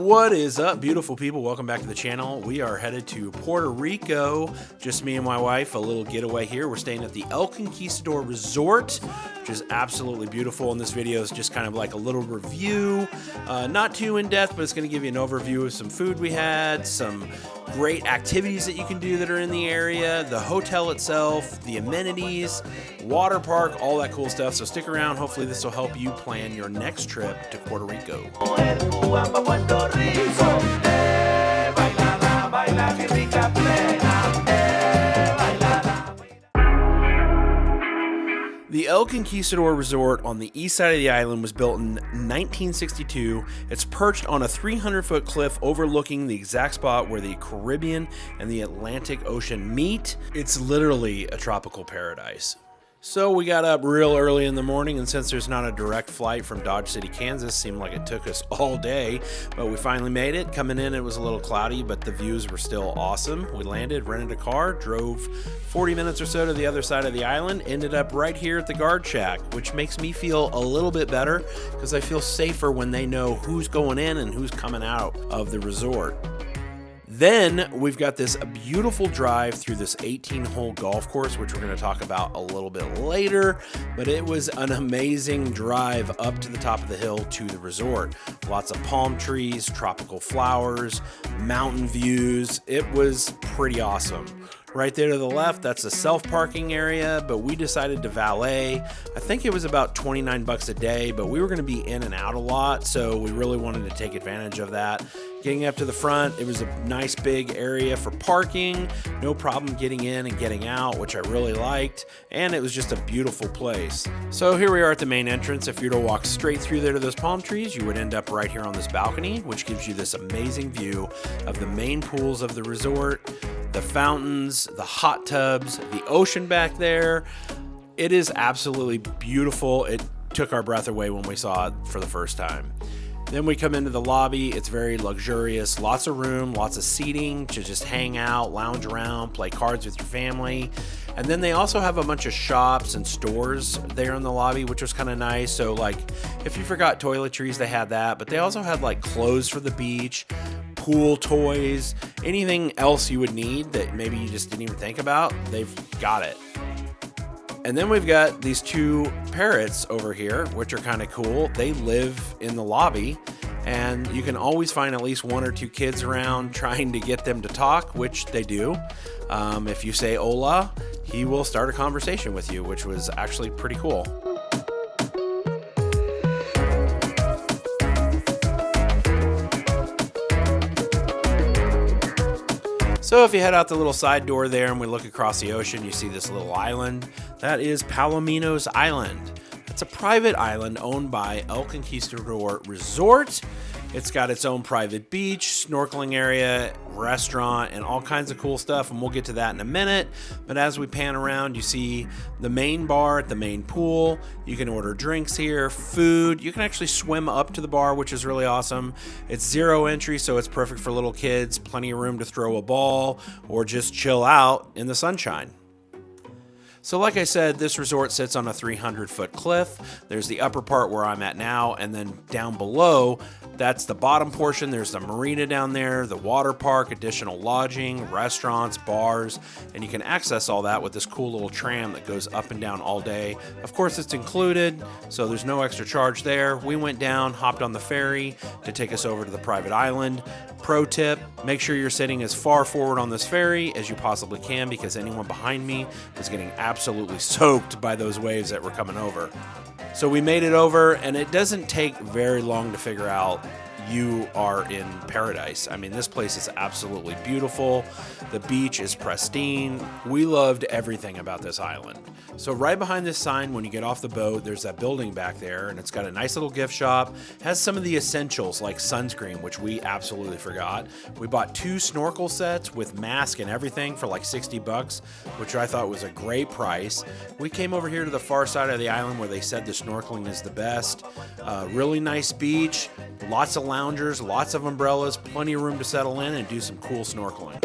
What is up, beautiful people? Welcome back to the channel. We are headed to Puerto Rico. Just me and my wife, a little getaway here. We're staying at the El Conquistador Resort, which is absolutely beautiful. And this video is just kind of like a little review. Not too in-depth, but it's going to give you an overview of some food we had, some great activities that you can do that are in the area, the hotel itself, the amenities, water park, all that cool stuff. So stick around. Hopefully this will help you plan your next trip to Puerto Rico. The El Conquistador Resort on the east side of the island was built in 1962. It's perched on a 300-foot cliff overlooking the exact spot where the Caribbean and the Atlantic Ocean meet. It's literally a tropical paradise. So we got up real early in the morning, and since there's not a direct flight from Dodge City, Kansas, seemed like it took us all day, but we finally made it. Coming in, it was a little cloudy, but the views were still awesome. We landed, rented a car, drove 40 minutes or so to the other side of the island, ended up right here at the guard shack, which makes me feel a little bit better because I feel safer when they know who's going in and who's coming out of the resort. Then we've got this beautiful drive through this 18-hole golf course, which we're going to talk about a little bit later, but it was an amazing drive up to the top of the hill to the resort. Lots of palm trees, tropical flowers, mountain views. It was pretty awesome. Right there to the left, that's a self-parking area, but we decided to valet. I think it was about 29 bucks a day, but we were going to be in and out a lot, so we really wanted to take advantage of that. Getting up to the front, it was a nice big area for parking, no problem getting in and getting out, which I really liked, and it was just a beautiful place. So here we are at the main entrance. If you were to walk straight through there to those palm trees, you would end up right here on this balcony, which gives you this amazing view of the main pools of the resort, the fountains, the hot tubs, the ocean back there. It is absolutely beautiful. It took our breath away when we saw it for the first time. Then we come into the lobby. It's very luxurious, lots of room, lots of seating to just hang out, lounge around, play cards with your family. And then they also have a bunch of shops and stores there in the lobby, which was kind of nice. So like if you forgot toiletries, they had that, but they also had like clothes for the beach, pool toys, anything else you would need that maybe you just didn't even think about, they've got it. And then we've got these two parrots over here, which are kind of cool. They live in the lobby, and you can always find at least one or two kids around trying to get them to talk, which they do. If you say hola, he will start a conversation with you, which was actually pretty cool. So if you head out the little side door there and we look across the ocean, you see this little island. That is Palominos Island. It's a private island owned by El Conquistador Resort. It's got its own private beach, snorkeling area, restaurant, and all kinds of cool stuff, and we'll get to that in a minute. But as we pan around, you see the main bar at the main pool. You can order drinks here, food. You can actually swim up to the bar, which is really awesome. It's zero entry, so it's perfect for little kids. Plenty of room to throw a ball or just chill out in the sunshine. So like I said, this resort sits on a 300-foot cliff. There's the upper part where I'm at now, and then down below, that's the bottom portion. There's the marina down there, the water park, additional lodging, restaurants, bars, and you can access all that with this cool little tram that goes up and down all day. Of course, it's included, so there's no extra charge there. We went down, hopped on the ferry to take us over to the private island. Pro tip, make sure you're sitting as far forward on this ferry as you possibly can because anyone behind me was getting absolutely soaked by those waves that were coming over. So we made it over, and it doesn't take very long to figure out you are in paradise. I mean, this place is absolutely beautiful. The beach is pristine. We loved everything about this island. So right behind this sign, when you get off the boat, there's that building back there, and it's got a nice little gift shop. Has some of the essentials like sunscreen, which we absolutely forgot. We bought 2 snorkel sets with mask and everything for like 60 bucks, which I thought was a great price. We came over here to the far side of the island where they said the snorkeling is the best. Really nice beach, lots of loungers, lots of umbrellas, plenty of room to settle in and do some cool snorkeling.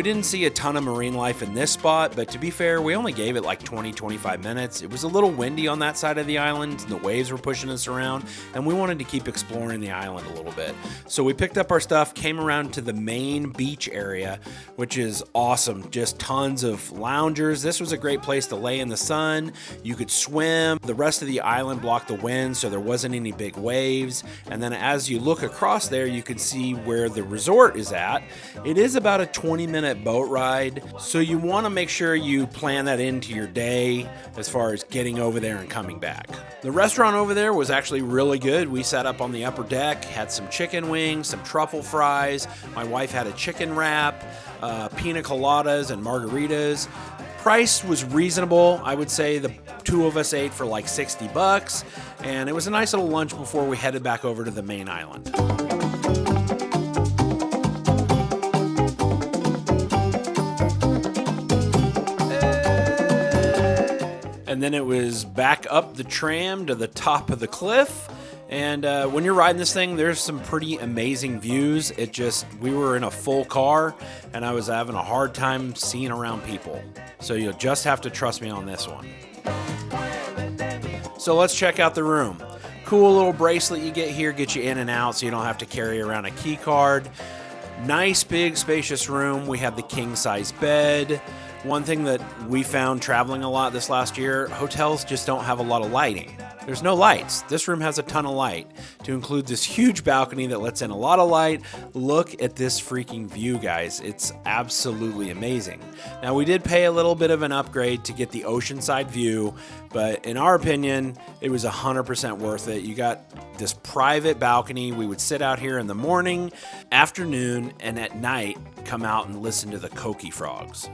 didn't see a ton of marine life in this spot, but to be fair, we only gave it like 20-25 minutes. It was a little windy on that side of the island, and the waves were pushing us around, and we wanted to keep exploring the island a little bit. So we picked up our stuff, came around to the main beach area, which is awesome. Just tons of loungers. This was a great place to lay in the sun. You could swim. The rest of the island blocked the wind, so there wasn't any big waves. And then as you look across there, you can see where the resort is at. It is about a 20-minute boat ride, so you want to make sure you plan that into your day as far as getting over there and coming back. The restaurant over there was actually really good. We sat up on the upper deck, had some chicken wings, some truffle fries. My wife had a chicken wrap, pina coladas and margaritas. Price was reasonable. I would say the two of us ate for like $60, and it was a nice little lunch before we headed back over to the main island. And then it was back up the tram to the top of the cliff. And when you're riding this thing, there's some pretty amazing views. We were in a full car, and I was having a hard time seeing around people. So you'll just have to trust me on this one. So let's check out the room. Cool little bracelet you get here, get you in and out so you don't have to carry around a key card. Nice, big, spacious room. We have the king-size bed. One thing that we found traveling a lot this last year, hotels just don't have a lot of lighting. There's no lights. This room has a ton of light, to include this huge balcony that lets in a lot of light. Look at this freaking view, guys. It's absolutely amazing. Now, we did pay a little bit of an upgrade to get the oceanside view, but in our opinion, it was 100% worth it. You got this private balcony. We would sit out here in the morning, afternoon, and at night come out and listen to the coqui frogs.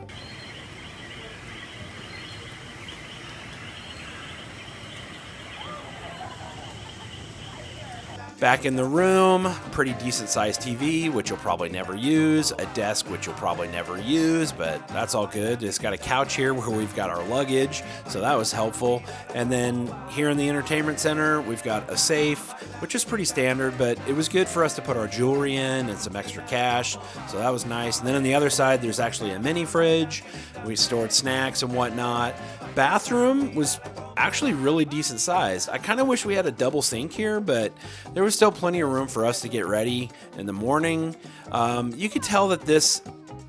Back in the room, pretty decent sized TV, which you'll probably never use, a desk, which you'll probably never use, but that's all good. It's got a couch here where we've got our luggage, so that was helpful. And then here in the entertainment center, we've got a safe, which is pretty standard, but it was good for us to put our jewelry in and some extra cash, so that was nice. And then on the other side, there's actually a mini fridge. We stored snacks and whatnot. Bathroom was actually really decent sized. I kind of wish we had a double sink here, but there was still plenty of room for us to get ready in the morning. You could tell that this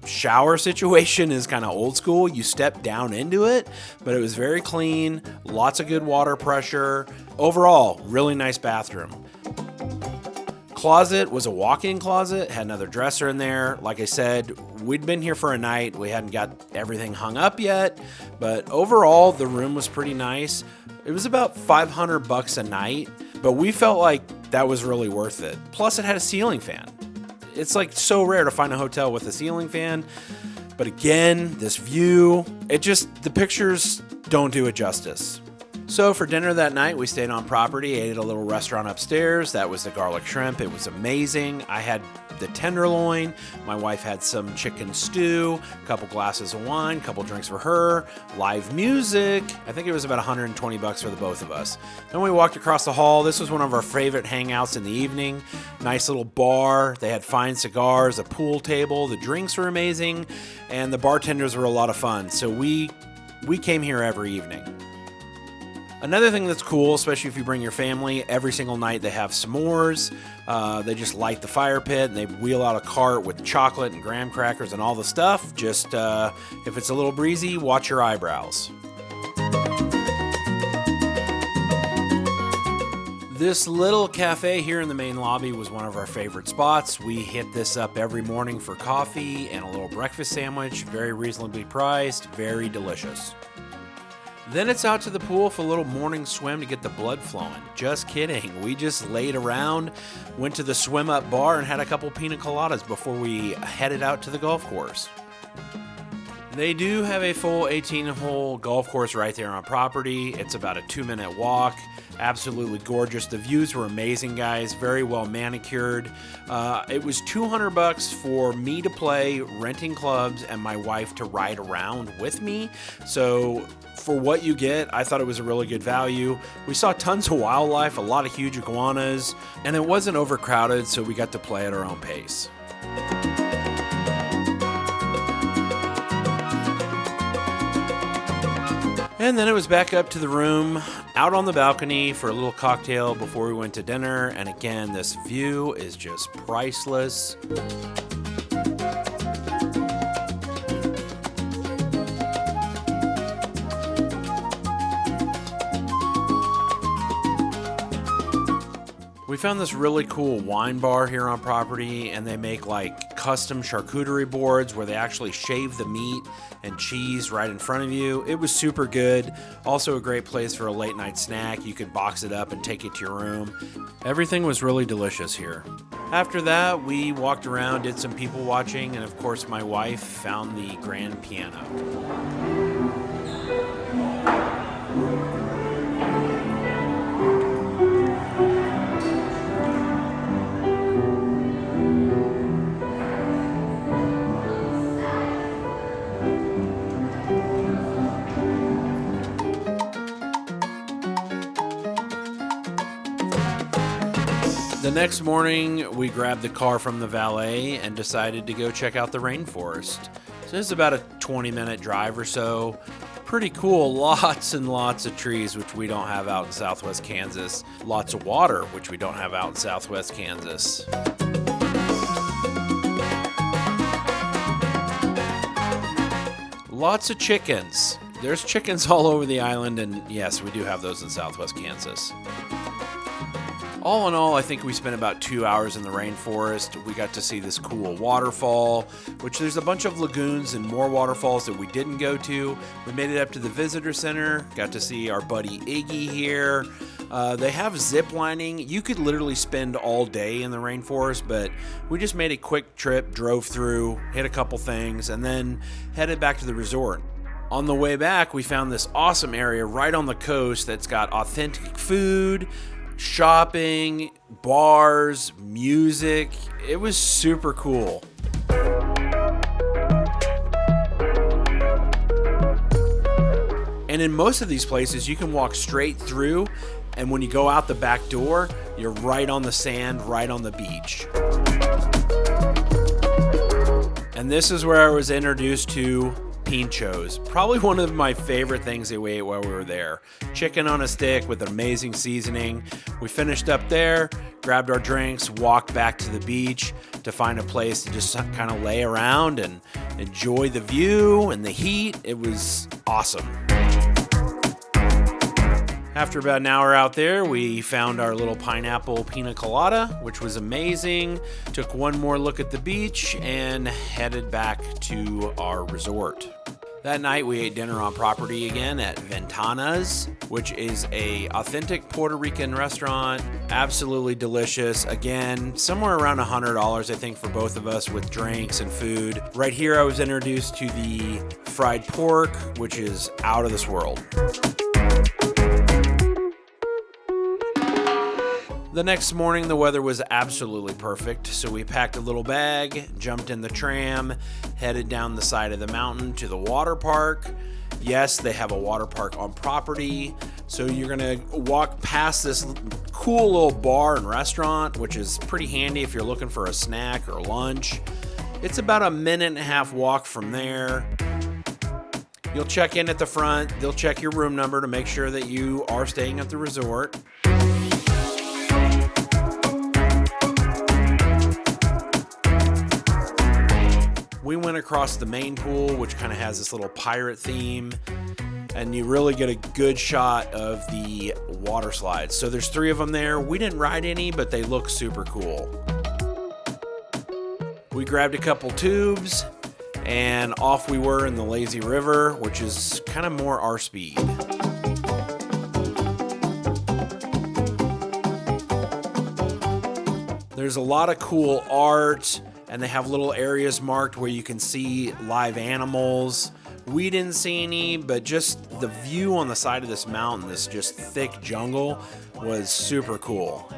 shower situation is kind of old school. You step down into it, but it was very clean, lots of good water pressure. Overall, really nice bathroom. Closet was a walk-in closet, had another dresser in there. Like I said, we'd been here for a night. We hadn't got everything hung up yet, but overall, the room was pretty nice. It was about $500 a night, but we felt like that was really worth it. Plus, it had a ceiling fan. It's like so rare to find a hotel with a ceiling fan, but again, this view, the pictures don't do it justice. So for dinner that night, we stayed on property, ate at a little restaurant upstairs. That was the garlic shrimp. It was amazing. I had the tenderloin. My wife had some chicken stew, a couple glasses of wine, a couple drinks for her, live music. I think it was about $120 for the both of us. Then we walked across the hall. This was one of our favorite hangouts in the evening. Nice little bar. They had fine cigars, a pool table. The drinks were amazing, and the bartenders were a lot of fun. So we came here every evening. Another thing that's cool, especially if you bring your family, every single night they have s'mores. They just light the fire pit and they wheel out a cart with chocolate and graham crackers and all the stuff. Just if it's a little breezy, watch your eyebrows. This little cafe here in the main lobby was one of our favorite spots. We hit this up every morning for coffee and a little breakfast sandwich. Very reasonably priced, very delicious. Then it's out to the pool for a little morning swim to get the blood flowing. Just kidding. We just laid around, went to the swim up bar, and had a couple pina coladas before we headed out to the golf course. They do have a full 18-hole golf course right there on property. It's about a 2-minute walk. Absolutely gorgeous. The views were amazing, guys. Very well manicured. It was $200 for me to play, renting clubs, and my wife to ride around with me. So for what you get, I thought it was a really good value. We saw tons of wildlife, a lot of huge iguanas, and it wasn't overcrowded, so we got to play at our own pace. And then it was back up to the room, out on the balcony for a little cocktail before we went to dinner. And again, this view is just priceless. We found this really cool wine bar here on property, and they make like custom charcuterie boards where they actually shave the meat and cheese right in front of you. It was super good. Also a great place for a late night snack. You could box it up and take it to your room. Everything was really delicious here. After that, we walked around, did some people watching, and of course my wife found the grand piano. The next morning, we grabbed the car from the valet and decided to go check out the rainforest. So this is about a 20-minute drive or so. Pretty cool, lots and lots of trees, which we don't have out in southwest Kansas. Lots of water, which we don't have out in southwest Kansas. Lots of chickens. There's chickens all over the island, and yes, we do have those in southwest Kansas. All in all, I think we spent about 2 hours in the rainforest. We got to see this cool waterfall, which there's a bunch of lagoons and more waterfalls that we didn't go to. We made it up to the visitor center, got to see our buddy Iggy here. They have zip lining. You could literally spend all day in the rainforest, but we just made a quick trip, drove through, hit a couple things, and then headed back to the resort. On the way back, we found this awesome area right on the coast that's got authentic food, shopping, bars, music. It was super cool. And in most of these places, you can walk straight through, and when you go out the back door, you're right on the sand, right on the beach. And this is where I was introduced to pinchos. Probably one of my favorite things that we ate while we were there. Chicken on a stick with amazing seasoning. We finished up there, grabbed our drinks, walked back to the beach to find a place to just kind of lay around and enjoy the view and the heat. It was awesome. After about an hour out there, we found our little pineapple pina colada, which was amazing. Took one more look at the beach and headed back to our resort. That night, we ate dinner on property again at Ventanas, which is a authentic Puerto Rican restaurant. Absolutely delicious. Again, somewhere around $100, I think, for both of us with drinks and food. Right here, I was introduced to the fried pork, which is out of this world. The next morning, the weather was absolutely perfect, so we packed a little bag, jumped in the tram, headed down the side of the mountain to the water park. Yes, they have a water park on property, so you're gonna walk past this cool little bar and restaurant, which is pretty handy if you're looking for a snack or lunch. It's about a 1.5-minute walk from there. You'll check in at the front. They'll check your room number to make sure that you are staying at the resort. We went across the main pool, which kind of has this little pirate theme, and you really get a good shot of the water slides. So there's 3 of them there. We didn't ride any, but they look super cool. We grabbed a couple tubes, and off we were in the lazy river, which is kind of more our speed. There's a lot of cool art, and they have little areas marked where you can see live animals. We didn't see any, but just the view on the side of this mountain, this just thick jungle, was super cool.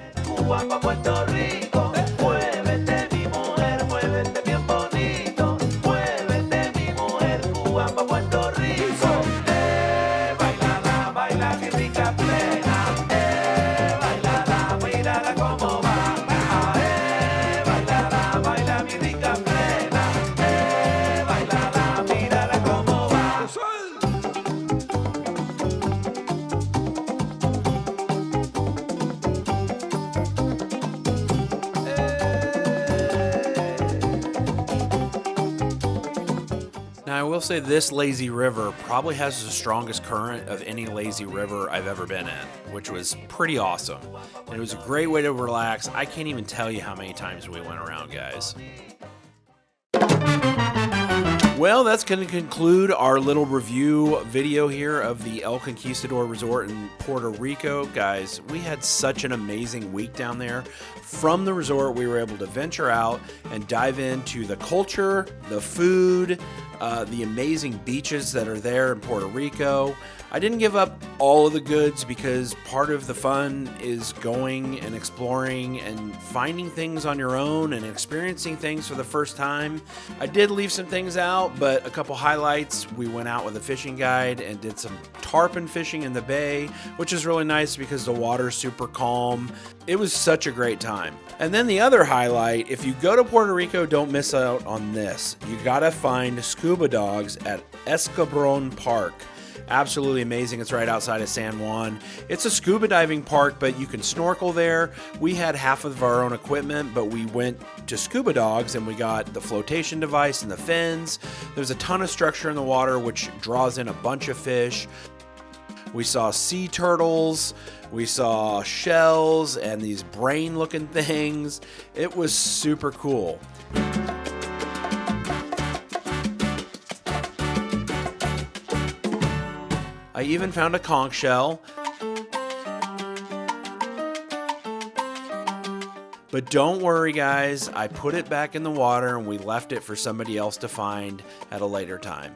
will say this lazy river probably has the strongest current of any lazy river I've ever been in, which was pretty awesome. And it was a great way to relax. I can't even tell you how many times we went around, guys. Well, that's going to conclude our little review video here of the El Conquistador Resort in Puerto Rico. Guys, we had such an amazing week down there. From the resort, we were able to venture out and dive into the culture, the food, the amazing beaches that are there in Puerto Rico. I didn't give up all of the goods because part of the fun is going and exploring and finding things on your own and experiencing things for the first time. I did leave some things out, but a couple highlights. We went out with a fishing guide and did some tarpon fishing in the bay, which is really nice because the water's super calm. It was such a great time. And then the other highlight, if you go to Puerto Rico, don't miss out on this. You gotta find scuba dogs at Escabron Park. Absolutely amazing. It's right outside of San Juan. It's a scuba diving park, but you can snorkel there. We had half of our own equipment, but we went to scuba dogs and we got the flotation device and the fins. There's a ton of structure in the water, which draws in a bunch of fish. We saw sea turtles, we saw shells and these brain looking things. It was super cool. I even found a conch shell. But don't worry, guys, I put it back in the water and we left it for somebody else to find at a later time.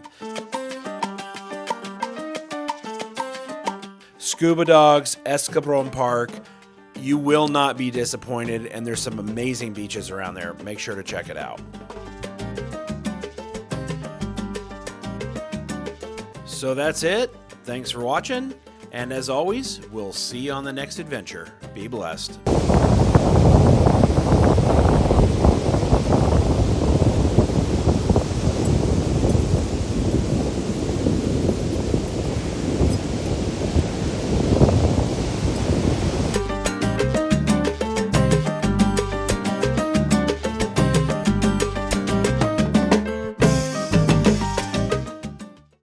Scuba Dogs, Escabron Park. You will not be disappointed, and there's some amazing beaches around there. Make sure to check it out. So that's it. Thanks for watching, and as always, we'll see you on the next adventure. Be blessed.